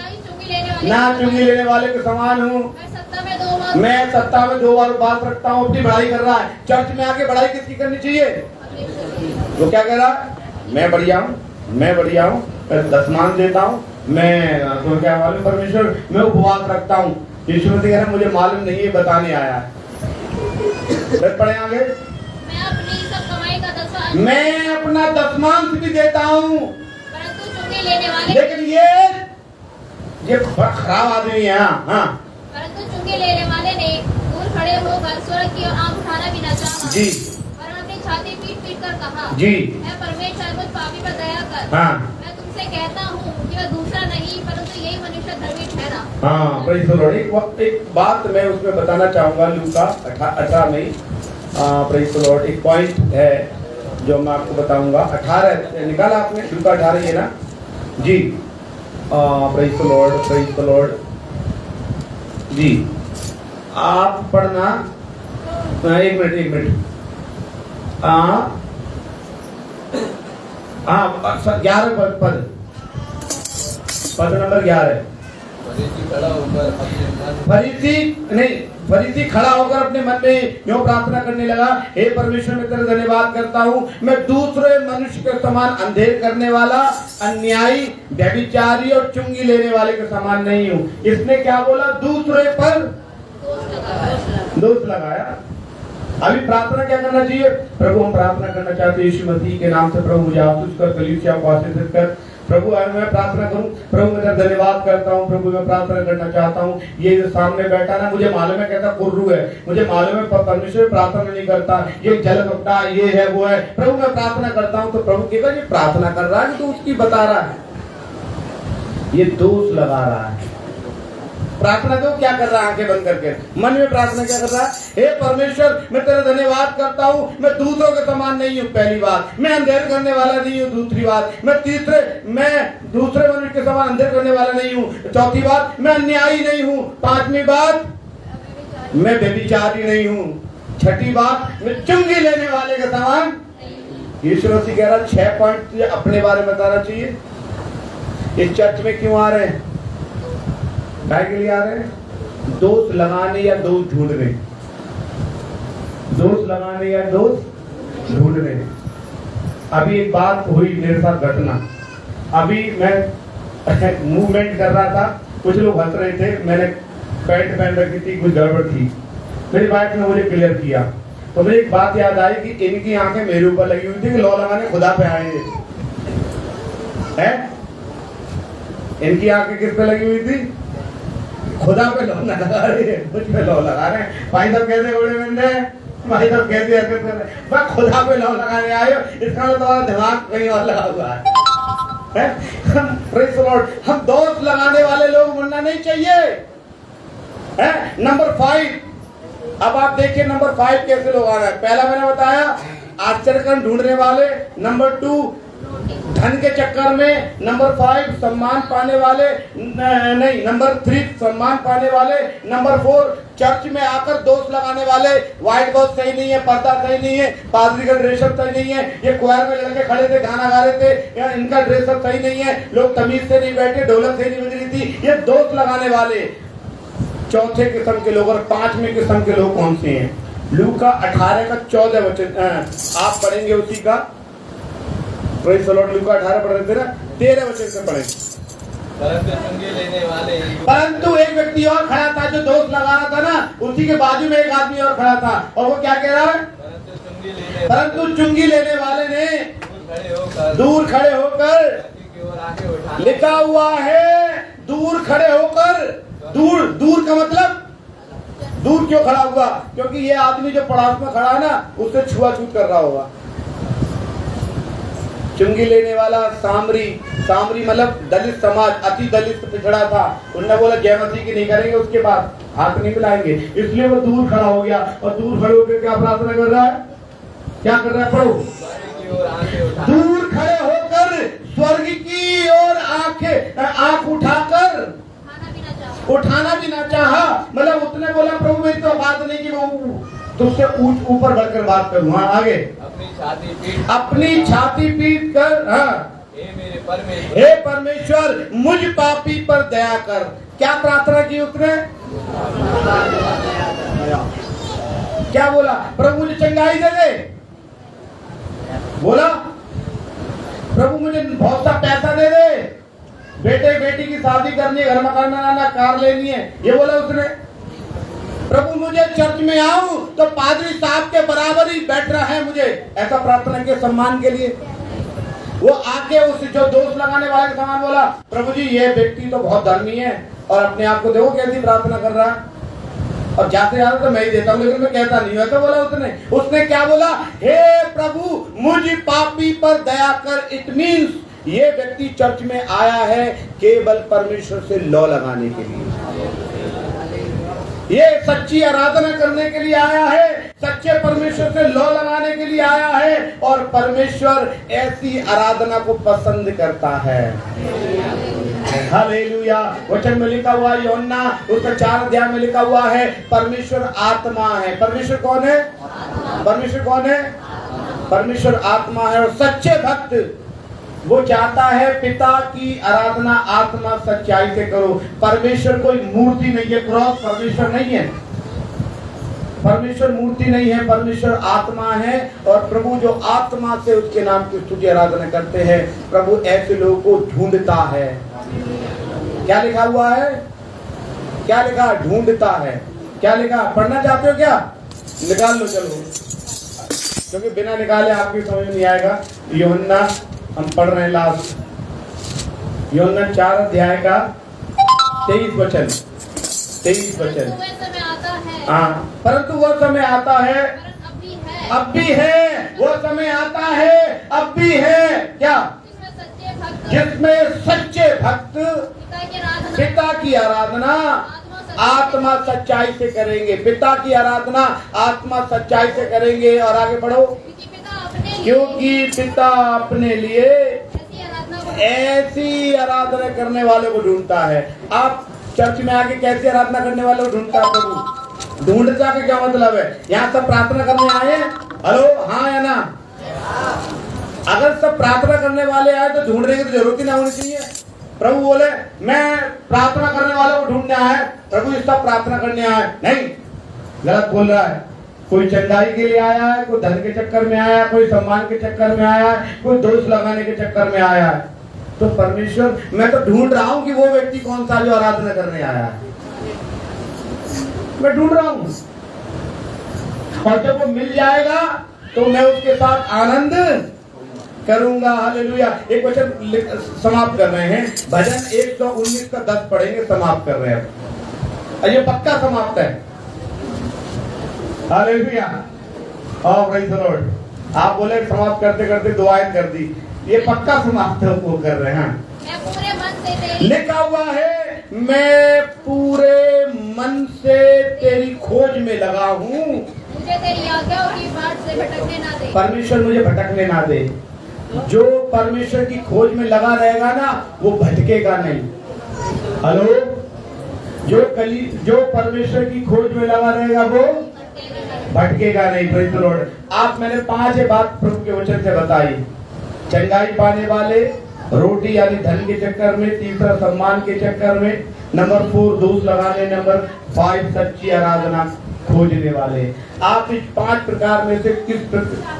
Speaker 1: ना चुंगी लेने वाले के समान हूँ। मैं सत्ता में 2 बार बात रखता हूँ। अपनी बड़ाई कर रहा है। चर्च में आके बड़ाई किसकी करनी चाहिए? वो क्या कह रहा है? मैं बढ़िया हूँ, मैं बढ़िया हूँ, मैं दशमान देता हूँ, मैं तो क्या मालूम परमेश्वर, मैं उपवास रखता हूँ। यीशु मसीह कह रहा मुझे मालूम नहीं है, बताने आया है। पढ़े आगे। मैं अपना दशमांश भी देता हूँ,
Speaker 3: परंतु चुंगी लेने वाले,
Speaker 1: लेकिन ये खराब आदमी है। हाँ,
Speaker 3: परंतु चुंगी लेने वाले ने दूर खड़े होकर स्वर्ग की ओर आंख उठाना भी न चाहा
Speaker 1: जी,
Speaker 3: और अपनी छाती पीट कर कहा
Speaker 1: जी,
Speaker 3: है परमेश्वर मुझ पापी पर दया कर।
Speaker 1: हाँ,
Speaker 3: मैं तुमसे कहता हूँ कि वह दूसरा नहीं परंतु यही मनुष्य धर्मी ठहरा।
Speaker 1: हाँ, प्रेज़ द लॉर्ड। एक बात मैं उसमें बताना चाहूंगा लूका 18 में। Praise the Lord. एक पॉइंट है जो मैं आपको बताऊंगा। 18 निकाला आपने? लूका 18 है ना जी। Praise the Lord, praise the Lord जी। आप पढ़ना, 1 मिनट। 11 पद नंबर 11। फरीसी खड़ा होकर अपने मन में यूं प्रार्थना करने लगा, हे परमेश्वर मैं तेरा धन्यवाद करता हूँ, मैं दूसरे मनुष्य के समान अंधेर करने वाला, अन्यायी, व्यभिचारी और चुंगी लेने वाले के समान नहीं हूँ। इसने क्या बोला? दूसरे पर दोष लगाया। अभी प्रार्थना क्या करना चाहिए? प्रभु हम प्रार्थना करना चाहते हैं यीशु मसीह के नाम से, प्रभु मुझे आशीष कर, कलीसिया को आशीषित कर। प्रभु मैं प्रार्थना करूं, प्रभु मैं तेरा धन्यवाद करता हूं, प्रभु मैं प्रार्थना करना चाहता हूं, ये जो सामने बैठा ना, मुझे मालूम है कैसा कुर्रू है, मुझे मालूम है परमेश्वर प्रार्थना नहीं करता, ये जल कपटा, ये है वो है, प्रभु मैं प्रार्थना करता हूं। तो प्रभु कहेगा ये प्रार्थना कर रहा है तो उसकी बता रहा है, ये दोष लगा रहा है। प्रार्थना तो क्या कर रहा है? आंखें बंद करके मन में प्रार्थना क्या कर रहा है? हे परमेश्वर मैं तेरा धन्यवाद करता हूँ, मैं दूसरों के समान नहीं हूँ, पहली बात। मैं अंधेर करने वाला नहीं हूँ, दूसरी बात। मैं दूसरे मनुष्य के समान अंधेर करने वाला नहीं हूँ, चौथी बात। मैं अन्यायी नहीं हूँ, पांचवी बात मैं व्यभिचारी नहीं हूँ, छठी बात मैं चुंगी लेने वाले के समान। यीशु मसीह कह रहा 6 पॉइंट अपने बारे में बताना चाहिए। इस चर्च में क्यों आ रहे हैं? काय के लिए आ रहे हैं? दोष लगाने या दोष ढूंढने, दोष लगाने या दोष ढूंढने। अभी एक बात हुई मेरे साथ घटना, अभी मैं मूवमेंट कर रहा था, कुछ लोग हंस रहे थे, मैंने पैंट पहन रखी थी, कुछ गड़बड़ थी, मेरी वाइफ ने मुझे क्लियर किया तो मुझे एक बात याद आई कि इनकी आंखें मेरे ऊपर लगी हुई थी कि लॉ लगाने खुदा पे आए हैं। इनकी आंखें किस पे लगी हुई थी? खुदा पे लौ लगा रहे हैं, मुझ पे लौ लगा रहे हैं। भाई साहब कहते उड़े बंदे, भाई साहब कहते मैं खुदा पे लौ लगाने आए हो, इसका मतलब तुम्हारा दिमाग कहीं और लगा हुआ है। Praise the Lord. हम दोष लगाने वाले लोग बनना नहीं चाहिए। नंबर 5, अब आप देखिए नंबर 5 कैसे लोग आ रहे हैं। पहला मैंने बताया आश्चर्य ढूंढने वाले, नंबर 2 धन के चक्कर में, नंबर 5 सम्मान पाने वाले, नहीं नंबर 3 सम्मान पाने वाले, नंबर 4 चर्च में आकर दोष लगाने वाले। व्हाइट बॉक्स सही नहीं है, पर्दा सही नहीं है, पादरी का ड्रेसअप सही नहीं है, ये क्वायर में लड़के खड़े थे गाना गा रहे थे, या इनका ड्रेसअप सही नहीं है, लोग तमीज से नहीं बैठे, ढोलक से नहीं बज रही थी, ये दोष लगाने वाले। चौथे किस्म के लोग और 5वें किस्म के लोग कौन से हैं? लूका 18 का 14 वचन आप पढ़ेंगे उसी का। Praise the Lord. लूका 18 पढ़ रहे थे ना, 13 वचन से पढ़ेंगे। परंतु एक व्यक्ति और खड़ा था जो दोष लगा रहा था ना, उसी के बाजू में एक आदमी और खड़ा था, और वो क्या कह रहा है? परंतु चुंगी लेने वाले ने दूर खड़े होकर, लिखा हुआ है दूर खड़े होकर, दूर का मतलब दूर क्यों खड़ा हुआ? क्योंकि ये आदमी जो पड़ोस में खड़ा है ना, उससे छुआछूत कर रहा होगा। चुंगी लेने वाला सामरी मतलब दलित समाज, अति दलित पिछड़ा था। उन्होंने बोला जय मसीह की नहीं करेंगे, उसके बाद हाथ नहीं मिलाएंगे, इसलिए वो दूर खड़ा हो गया। और दूर खड़े होकर क्या प्रार्थना कर रहा है? क्या कर रहा है? पढ़ो। दूर खड़े होकर स्वर्ग की ओर आंख उठाना भी ना चाहा। मतलब उसने बोला प्रभु मेरी तो बात नहीं कि वो तुझसे ऊपर बढ़कर बात करूँ। हाँ आगे। अपनी छाती पीट कर, हाँ, हे परमेश्वर मुझ पापी पर दया कर। क्या प्रार्थना की उसने? क्या बोला? प्रभु मुझे चंगाई दे दे। बोला प्रभु मुझे बहुत सा पैसा दे दे, बेटे बेटी की शादी करनी है, घर मकान बनाना, कार लेनी है, ये बोला उसने। प्रभु मुझे चर्च में आऊं तो पादरी साहब के बराबर ही बैठ रहा है मुझे, ऐसा प्रार्थना के सम्मान के लिए। वो आके उस जो दोष लगाने वाले के समान बोला, प्रभु जी ये व्यक्ति तो बहुत धर्मी है और अपने आप को देखो कैसी प्रार्थना कर रहा है, और जाते जाते तो मैं ही देता हूँ लेकिन मैं कहता नहीं हूँ। तो बोला उसने क्या बोला? हे प्रभु मुझ पापी पर दया कर। इट मीन्स ये व्यक्ति चर्च में आया है केवल परमेश्वर से लौ लगाने के लिए, ये सच्ची आराधना करने के लिए आया है, सच्चे परमेश्वर से लौ लगाने के लिए आया है, और परमेश्वर ऐसी आराधना को पसंद करता है। हालेलुया। वचन में लिखा हुआ यूहन्ना उसका 4 अध्याय में लिखा हुआ है परमेश्वर आत्मा है। परमेश्वर कौन है? परमेश्वर कौन है? परमेश्वर आत्मा है। और सच्चे भक्त वो चाहता है पिता की आराधना आत्मा सच्चाई से करो। परमेश्वर कोई मूर्ति नहीं है, क्रॉस परमेश्वर नहीं है, परमेश्वर मूर्ति नहीं है, परमेश्वर आत्मा है। और प्रभु जो आत्मा से उसके नाम की स्तुति आराधना करते हैं, प्रभु ऐसे लोगों को ढूंढता है। क्या लिखा हुआ है? क्या लिखा? ढूंढता है। क्या लिखा? पढ़ना चाहते हो क्या? निकाल लो चलो, क्योंकि बिना निकाले आपकी समझ नहीं आएगा। यूहन्ना हम पढ़ रहे हैं लास्ट, यूहन्ना 4 अध्याय का 23 वचन। 23 वचन। हाँ, परंतु वह समय आता है, अब भी है, वो समय आता है, अब भी है। क्या? जिसमें सच्चे भक्त पिता की आराधना आत्मा सच्चाई से करेंगे। पिता की आराधना आत्मा सच्चाई से करेंगे। और आगे बढ़ो, क्योंकि पिता अपने लिए ऐसी आराधना करने वाले को ढूंढता है। आप चर्च में आके कैसी आराधना करने वाले को ढूंढता है प्रभु? ढूंढता का क्या मतलब है? यहाँ सब प्रार्थना करने आए हैं? हेलो, हाँ या ना? अगर सब प्रार्थना करने वाले आए तो ढूंढने की तो जरूरत ही ना होनी चाहिए। प्रभु बोले मैं प्रार्थना करने वालों को ढूंढने आया, प्रभु इस सब प्रार्थना करने आया, नहीं, गलत बोल रहा है। कोई चंगाई के लिए आया है, कोई धन के चक्कर में आया है, कोई सम्मान के चक्कर में आया है, कोई दोष लगाने के चक्कर में आया है। तो परमेश्वर, मैं तो ढूंढ रहा हूँ कि वो व्यक्ति कौन सा जो आराधना करने आया है, मैं ढूंढ रहा हूँ। और जब वो मिल जाएगा तो मैं उसके साथ आनंद करूंगा। हालेलुया। एक वचन समाप्त कर रहे हैं, भजन 119 का 10 पढ़ेंगे, समाप्त कर रहे हैं। ये पक्का समाप्त है। हालेलुया। और प्रेज़ द लॉर्ड। आप बोले समाप्त करते करते दुआएं कर दी, ये पक्का समाप्त वो कर रहे हैं।
Speaker 3: पूरे मन से
Speaker 1: लिखा हुआ है, मैं पूरे मन से तेरी खोज में लगा हूँ,
Speaker 3: मुझे तेरी आज्ञाओं की बाट से भटकने ना दे। परमेश्वर
Speaker 1: मुझे भटकने ना दे। जो परमेश्वर की खोज में लगा रहेगा ना, वो भटकेगा नहीं। हेलो, जो परमेश्वर की खोज में लगा रहेगा वो भटकेगा नहीं। Praise the Lord. आप, मैंने 5 बात प्रभु के वचन से बताई। चंगाई पाने वाले, रोटी यानी धन के चक्कर में, तीसरा सम्मान के चक्कर में, नंबर 4 दोष लगाने, नंबर 5 सच्ची आराधना खोजने वाले। आप इस 5 प्रकार में से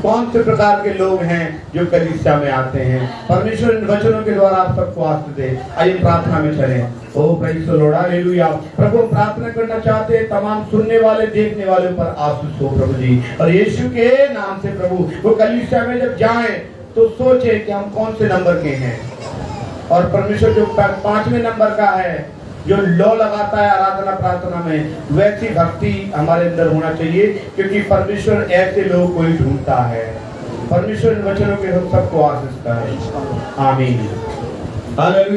Speaker 1: कौन से प्रकार के लोग हैं जो कलीसिया में आते हैं? परमेश्वर इन वचनों के द्वारा आप सबको आशीष दे। आइए प्रार्थना में चलें। ओह प्रेज़ द लॉर्ड, हालेलुया। प्रभु, प्रार्थना करना चाहते हैं तमाम सुनने वाले, देखने वाले पर आशीष हो प्रभु जी। और यीशु के नाम से प्रभु, वो कलीसिया में जब जाएं तो सोचे कि हम कौन से नंबर के हैं। और परमेश्वर जो 5वें नंबर का है, जो लौ लगाता है आराधना प्रार्थना में, वैसी भक्ति हमारे अंदर होना चाहिए, क्योंकि परमेश्वर ऐसे लोगों को ही ढूंढता है। परमेश्वर इन वचनों के हम सबको आशीष करे। आमीन। हालेलुया।